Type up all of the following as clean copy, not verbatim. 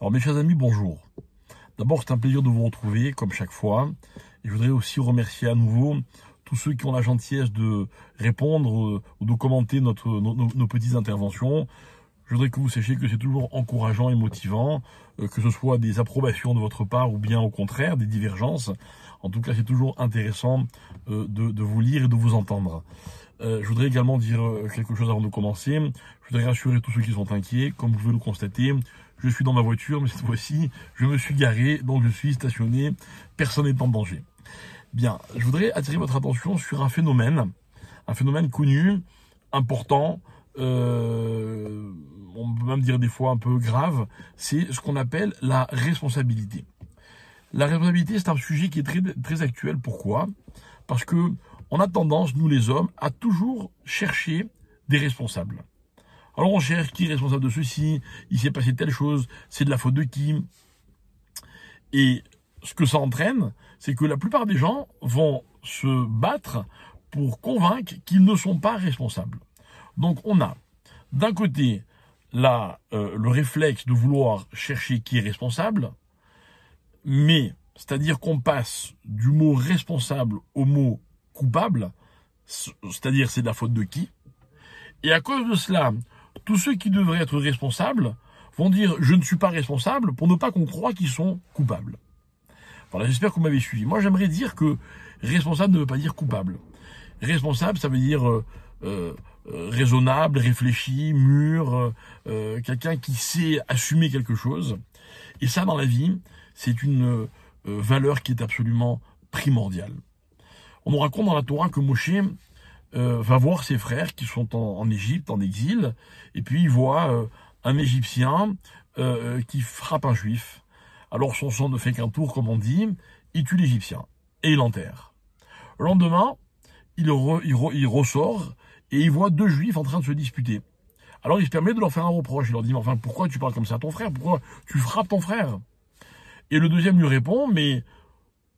Alors mes chers amis, bonjour. D'abord, c'est un plaisir de vous retrouver, comme chaque fois. Et je voudrais aussi remercier à nouveau tous ceux qui ont la gentillesse de répondre ou de commenter nos petites interventions. Je voudrais que vous sachiez que c'est toujours encourageant et motivant, que ce soit des approbations de votre part ou bien au contraire, des divergences. En tout cas, c'est toujours intéressant de vous lire et de vous entendre. Je voudrais également dire quelque chose avant de commencer. Je voudrais rassurer tous ceux qui sont inquiets. Comme vous pouvez le constater, je suis dans ma voiture, mais cette fois-ci, je me suis garé, donc je suis stationné. Personne n'est en danger. Bien, je voudrais attirer votre attention sur un phénomène connu, important, on peut même dire des fois un peu grave, c'est ce qu'on appelle la responsabilité. La responsabilité, c'est un sujet qui est très, très actuel. Pourquoi ? Parce que on a tendance, nous les hommes, à toujours chercher des responsables. Alors on cherche qui est responsable de ceci, il s'est passé telle chose, c'est de la faute de qui. Et ce que ça entraîne, c'est que la plupart des gens vont se battre pour convaincre qu'ils ne sont pas responsables. Donc on a d'un côté le réflexe de vouloir chercher qui est responsable, mais c'est-à-dire qu'on passe du mot responsable au mot coupable, c'est-à-dire c'est de la faute de qui. Et à cause de cela, tous ceux qui devraient être responsables vont dire je ne suis pas responsable pour ne pas qu'on croie qu'ils sont coupables. Voilà, j'espère que vous m'avez suivi. Moi, j'aimerais dire que responsable ne veut pas dire coupable. Responsable, ça veut dire raisonnable, réfléchi, mûr, quelqu'un qui sait assumer quelque chose. Et ça, dans la vie, c'est une valeur qui est absolument primordiale. On nous raconte dans la Torah que Moshe va voir ses frères qui sont en Égypte, en exil, et puis il voit un Égyptien qui frappe un Juif. Alors son sang ne fait qu'un tour, comme on dit, il tue l'Égyptien, et il l'enterre. Le lendemain, il ressort, et il voit deux Juifs en train de se disputer. Alors il se permet de leur faire un reproche, il leur dit, mais enfin, pourquoi tu parles comme ça à ton frère? Pourquoi tu frappes ton frère? Et le deuxième lui répond, mais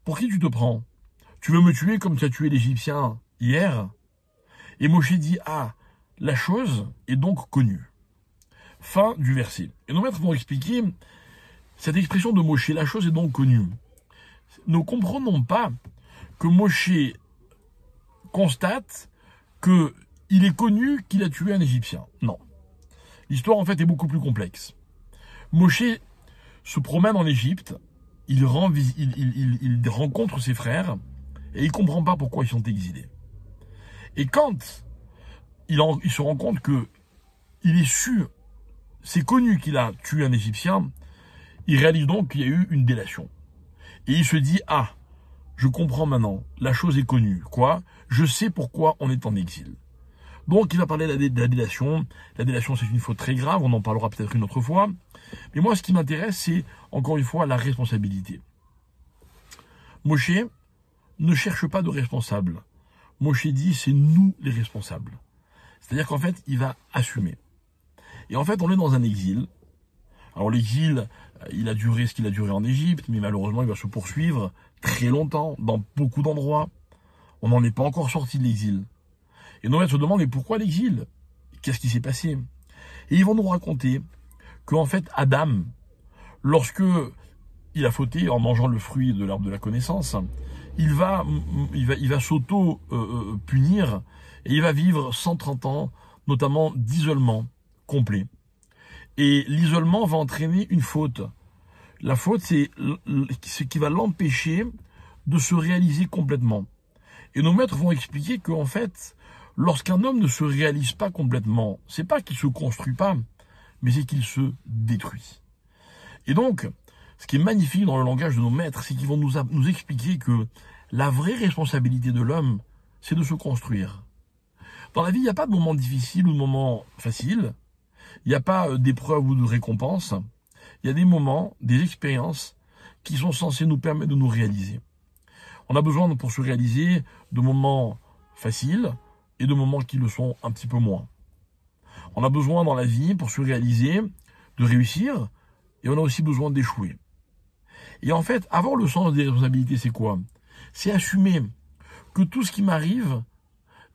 pour qui tu te prends? Tu veux me tuer comme tu as tué l'Égyptien hier? Et Moshe dit, ah, la chose est donc connue. Fin du verset. Et nos maîtres vont expliquer cette expression de Moshe, la chose est donc connue. Ne comprenons pas que Moshe constate qu'il est connu qu'il a tué un Égyptien. Non. L'histoire, en fait, est beaucoup plus complexe. Moshe se promène en Égypte, il rencontre ses frères, et il ne comprend pas pourquoi ils sont exilés. Et quand il se rend compte que il est sûr, c'est connu qu'il a tué un Égyptien, il réalise donc qu'il y a eu une délation. Et il se dit, ah, je comprends maintenant, la chose est connue. Quoi ? Je sais pourquoi on est en exil. Donc il va parler de la délation. La délation, c'est une faute très grave, on en parlera peut-être une autre fois. Mais moi, ce qui m'intéresse, c'est, encore une fois, la responsabilité. Moshe ne cherche pas de responsable. Moshe dit, c'est nous les responsables. C'est-à-dire qu'en fait, il va assumer. Et en fait, on est dans un exil. Alors l'exil, il a duré ce qu'il a duré en Égypte, mais malheureusement, il va se poursuivre très longtemps, dans beaucoup d'endroits. On n'en est pas encore sorti de l'exil. Et nos maîtres se demandent, mais pourquoi l'exil? Qu'est-ce qui s'est passé? Et ils vont nous raconter qu'en fait, Adam, lorsque il a fauté en mangeant le fruit de l'arbre de la connaissance, il va s'auto-punir et il va vivre 130 ans, notamment d'isolement complet. Et l'isolement va entraîner une faute. La faute, c'est ce qui va l'empêcher de se réaliser complètement. Et nos maîtres vont expliquer qu'en fait, lorsqu'un homme ne se réalise pas complètement, c'est pas qu'il se construit pas, mais c'est qu'il se détruit. Et donc, ce qui est magnifique dans le langage de nos maîtres, c'est qu'ils vont nous expliquer que la vraie responsabilité de l'homme, c'est de se construire. Dans la vie, il n'y a pas de moment difficile ou de moment facile. Il n'y a pas d'épreuve ou de récompense. Il y a des moments, des expériences qui sont censées nous permettre de nous réaliser. On a besoin, pour se réaliser, de moments faciles et de moments qui le sont un petit peu moins. On a besoin dans la vie, pour se réaliser, de réussir, et on a aussi besoin d'échouer. Et en fait, avoir le sens des responsabilités, c'est quoi? C'est assumer que tout ce qui m'arrive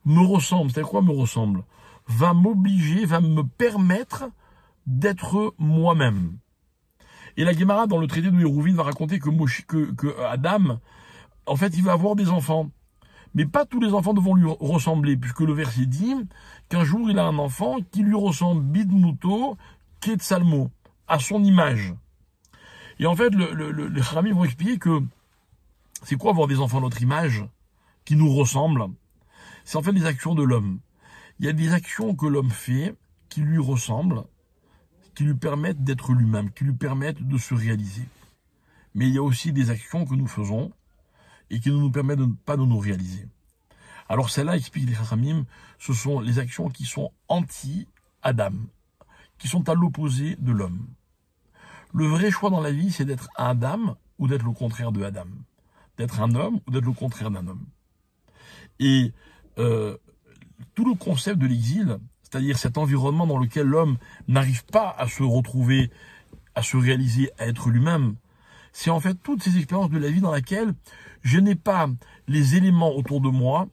me ressemble. C'est-à-dire quoi me ressemble? Va m'obliger, va me permettre d'être moi-même. Et la Guémara, dans le traité de Hérouvine, va raconter que Adam, en fait, il va avoir des enfants. Mais pas tous les enfants devront lui ressembler, puisque le verset dit qu'un jour, il a un enfant qui lui ressemble bidmuto ketsalmo, à son image. Et en fait, les Khamim vont expliquer que c'est quoi avoir des enfants à notre image, qui nous ressemblent? C'est en fait les actions de l'homme. Il y a des actions que l'homme fait qui lui ressemblent, qui lui permettent d'être lui-même, qui lui permettent de se réaliser. Mais il y a aussi des actions que nous faisons et qui ne nous permettent pas de nous réaliser. Alors celles-là, expliquent les Chachamim, ce sont les actions qui sont anti-Adam, qui sont à l'opposé de l'homme. Le vrai choix dans la vie, c'est d'être un Adam ou d'être le contraire de Adam. D'être un homme ou d'être le contraire d'un homme. Et tout le concept de l'exil, c'est-à-dire cet environnement dans lequel l'homme n'arrive pas à se retrouver, à se réaliser, à être lui-même, c'est en fait toutes ces expériences de la vie dans lesquelles je n'ai pas les éléments autour de moi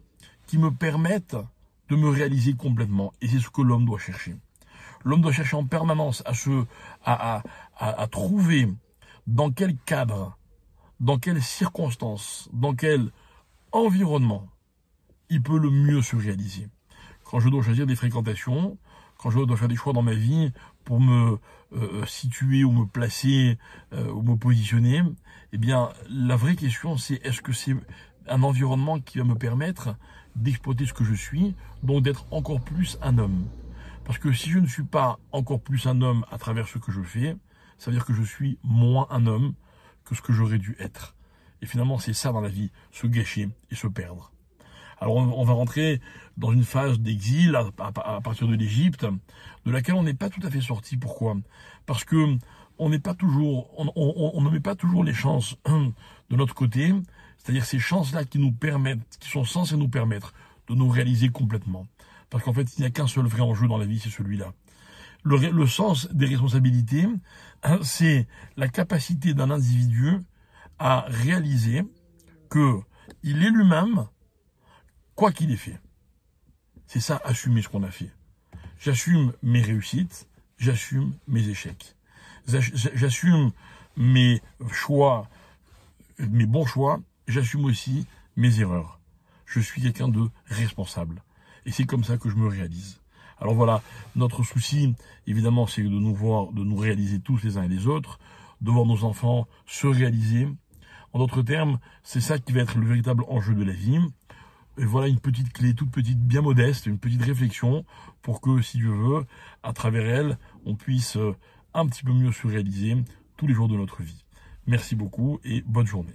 qui me permettent de me réaliser complètement. Et c'est ce que l'homme doit chercher. L'homme doit chercher en permanence à trouver dans quel cadre, dans quelles circonstances, dans quel environnement il peut le mieux se réaliser. Quand je dois choisir des fréquentations, quand je dois faire des choix dans ma vie pour me situer ou me placer ou me positionner, eh bien, la vraie question, c'est est-ce que c'est un environnement qui va me permettre d'exploiter ce que je suis, donc d'être encore plus un homme. Parce que si je ne suis pas encore plus un homme à travers ce que je fais, ça veut dire que je suis moins un homme que ce que j'aurais dû être. Et finalement, c'est ça dans la vie, se gâcher et se perdre. Alors on va rentrer dans une phase d'exil à partir de l'Égypte, de laquelle on n'est pas tout à fait sorti. Pourquoi? Parce que on n'est pas toujours, on ne met pas toujours les chances de notre côté, c'est-à-dire ces chances-là qui nous permettent, qui sont censées nous permettre de nous réaliser complètement. Parce qu'en fait, il n'y a qu'un seul vrai enjeu dans la vie, c'est celui-là. Le sens des responsabilités, c'est la capacité d'un individu à réaliser que il est lui-même, quoi qu'il ait fait. C'est ça, assumer ce qu'on a fait. J'assume mes réussites, j'assume mes échecs. J'assume mes choix, mes bons choix, j'assume aussi mes erreurs. Je suis quelqu'un de responsable. Et c'est comme ça que je me réalise. Alors voilà, notre souci, évidemment, c'est de nous voir, de nous réaliser tous les uns et les autres, de voir nos enfants se réaliser. En d'autres termes, c'est ça qui va être le véritable enjeu de la vie. Et voilà une petite clé, toute petite, bien modeste, une petite réflexion pour que, si Dieu veut, à travers elle, on puisse un petit peu mieux se réaliser tous les jours de notre vie. Merci beaucoup et bonne journée.